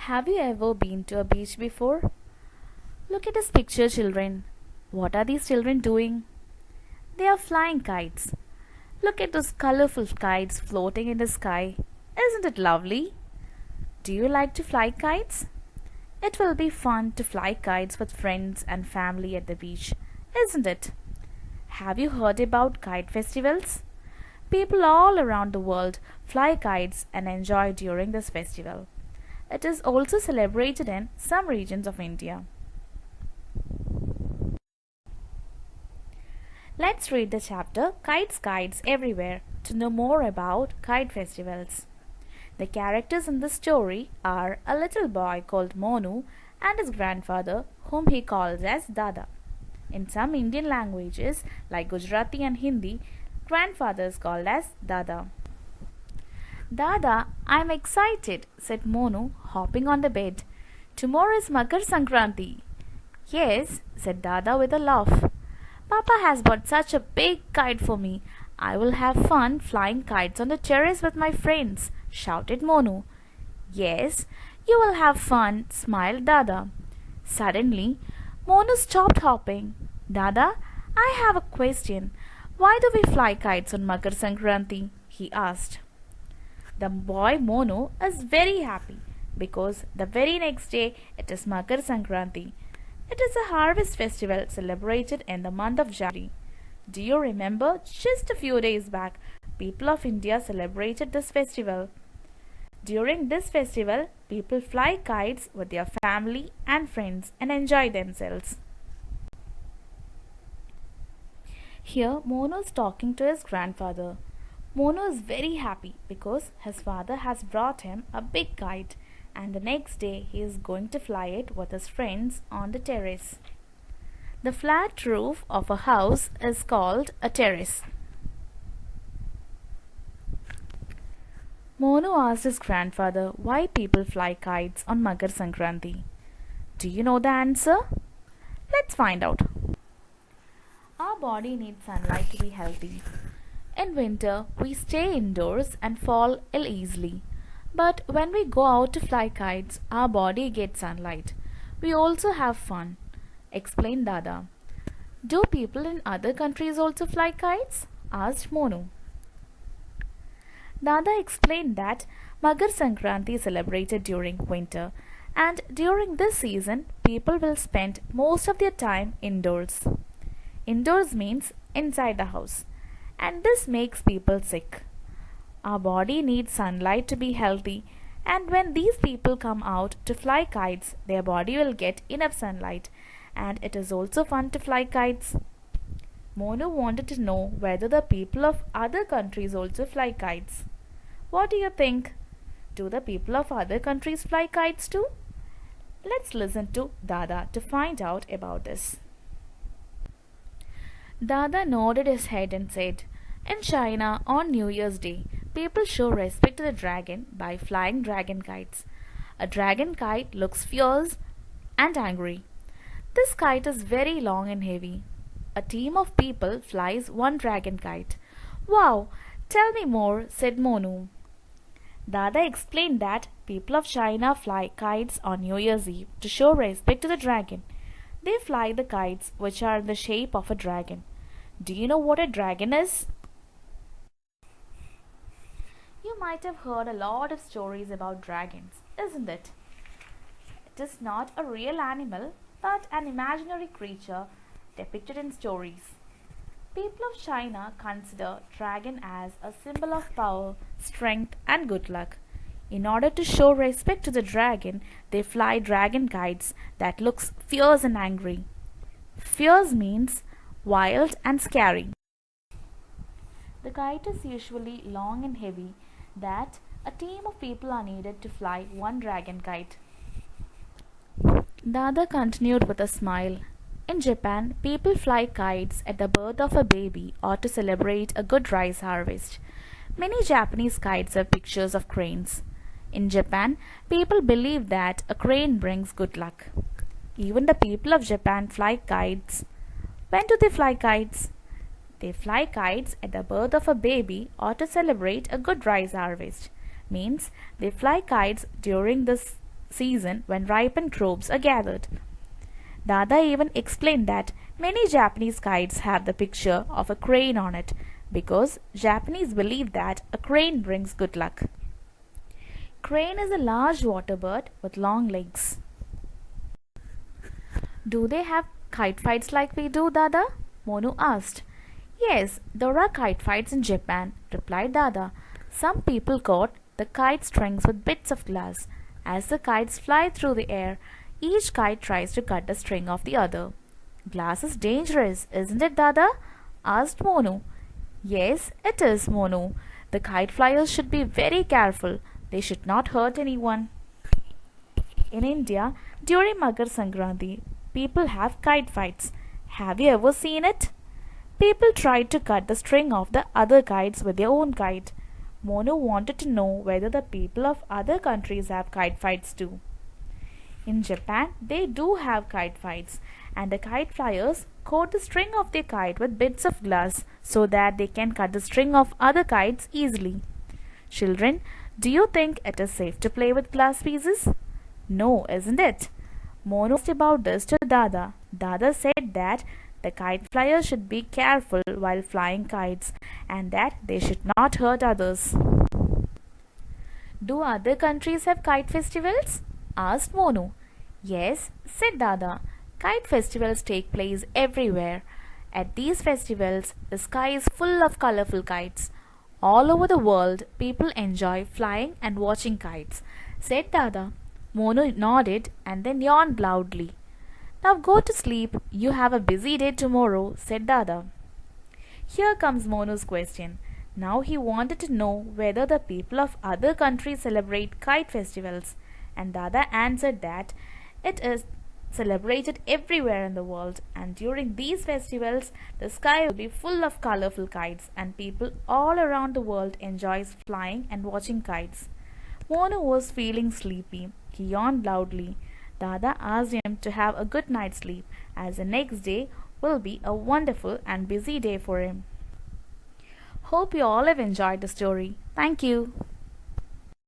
Have you ever been to a beach before? Look at this picture, children. What are these children doing? They are flying kites. Look at those colorful kites floating in the sky. Isn't it lovely? Do you like to fly kites? It will be fun to fly kites with friends and family at the beach, isn't it? Have you heard about kite festivals? People all around the world fly kites and enjoy during this festival. It is also celebrated in some regions of India. Let's read the chapter Kites Kites Everywhere to know more about kite festivals. The characters in the story are a little boy called Monu and his grandfather, whom he calls as Dada. In some Indian languages like Gujarati and Hindi, grandfather is called as Dada. Dada, I'm excited, said Monu, hopping on the bed. Tomorrow is Makar Sankranti. Yes, said Dada with a laugh. Papa has bought such a big kite for me. I will have fun flying kites on the terrace with my friends, shouted Monu. Yes, you will have fun, smiled Dada. Suddenly, Monu stopped hopping. Dada, I have a question. Why do we fly kites on Makar Sankranti? He asked. The boy Monu is very happy because the very next day it is Makar Sankranti. It is a harvest festival celebrated in the month of January. Do you remember just a few days back, people of India celebrated this festival? During this festival, people fly kites with their family and friends and enjoy themselves. Here, Mono is talking to his grandfather. Mono is very happy because his father has brought him a big kite and the next day he is going to fly it with his friends on the terrace. The flat roof of a house is called a terrace. Mono asked his grandfather why people fly kites on Makar Sankranti. Do you know the answer? Let's find out. Our body needs sunlight to be healthy. In winter, we stay indoors and fall ill easily. But when we go out to fly kites, our body gets sunlight. We also have fun, explained Dada. Do people in other countries also fly kites? Asked Monu. Dada explained that Makar Sankranti is celebrated during winter, and during this season, people will spend most of their time indoors. Indoors means inside the house, and this makes people sick. Our body needs sunlight to be healthy, and when these people come out to fly kites, their body will get enough sunlight, and it is also fun to fly kites. Monu wanted to know whether the people of other countries also fly kites. What do you think? Do the people of other countries fly kites too? Let's listen to Dada to find out about this. Dada nodded his head and said, in China, on New Year's Day, people show respect to the dragon by flying dragon kites. A dragon kite looks fierce and angry. This kite is very long and heavy. A team of people flies one dragon kite. Wow, tell me more, said Monu. Dada explained that people of China fly kites on New Year's Eve to show respect to the dragon. They fly the kites which are in the shape of a dragon. Do you know what a dragon is? You might have heard a lot of stories about dragons, isn't it? It is not a real animal, but an imaginary creature depicted in stories. People of China consider dragon as a symbol of power, strength, and good luck. In order to show respect to the dragon, they fly dragon kites that looks fierce and angry. Fierce means wild and scary. The kite is usually long and heavy, that a team of people are needed to fly one dragon kite. Dada continued with a smile. In Japan, people fly kites at the birth of a baby or to celebrate a good rice harvest. Many Japanese kites have pictures of cranes. In Japan, people believe that a crane brings good luck. Even the people of Japan fly kites. When do they fly kites? They fly kites at the birth of a baby or to celebrate a good rice harvest. Means they fly kites during this season when ripened crops are gathered. Dada even explained that many Japanese kites have the picture of a crane on it because Japanese believe that a crane brings good luck. Crane is a large water bird with long legs. Do they have kite fights like we do, Dada? Monu asked. Yes, there are kite fights in Japan, replied Dada. Some people caught the kite strings with bits of glass. As the kites fly through the air, each kite tries to cut the string of the other. Glass is dangerous, isn't it, Dada? Asked Monu. Yes, it is, Monu. The kite flyers should be very careful. They should not hurt anyone. In India, during Makar Sankranti, people have kite fights. Have you ever seen it? People tried to cut the string of the other kites with their own kite. Monu wanted to know whether the people of other countries have kite fights too. In Japan, they do have kite fights, and the kite flyers coat the string of their kite with bits of glass so that they can cut the string of other kites easily. Children, do you think it is safe to play with glass pieces? No, isn't it? Monu asked about this to Dada. Dada said that the kite flyers should be careful while flying kites and that they should not hurt others. Do other countries have kite festivals? Asked Monu. Yes, said Dada. Kite festivals take place everywhere. At these festivals, the sky is full of colorful kites. All over the world, people enjoy flying and watching kites, said Dada. Monu nodded and then yawned loudly. Now go to sleep. You have a busy day tomorrow, said Dada. Here comes Monu's question. Now he wanted to know whether the people of other countries celebrate kite festivals, and Dada answered that it is celebrated everywhere in the world, and during these festivals the sky will be full of colorful kites and people all around the world enjoys flying and watching kites. Monu was feeling sleepy. He yawned loudly. Dada asked him to have a good night's sleep as the next day will be a wonderful and busy day for him. Hope you all have enjoyed the story. Thank you.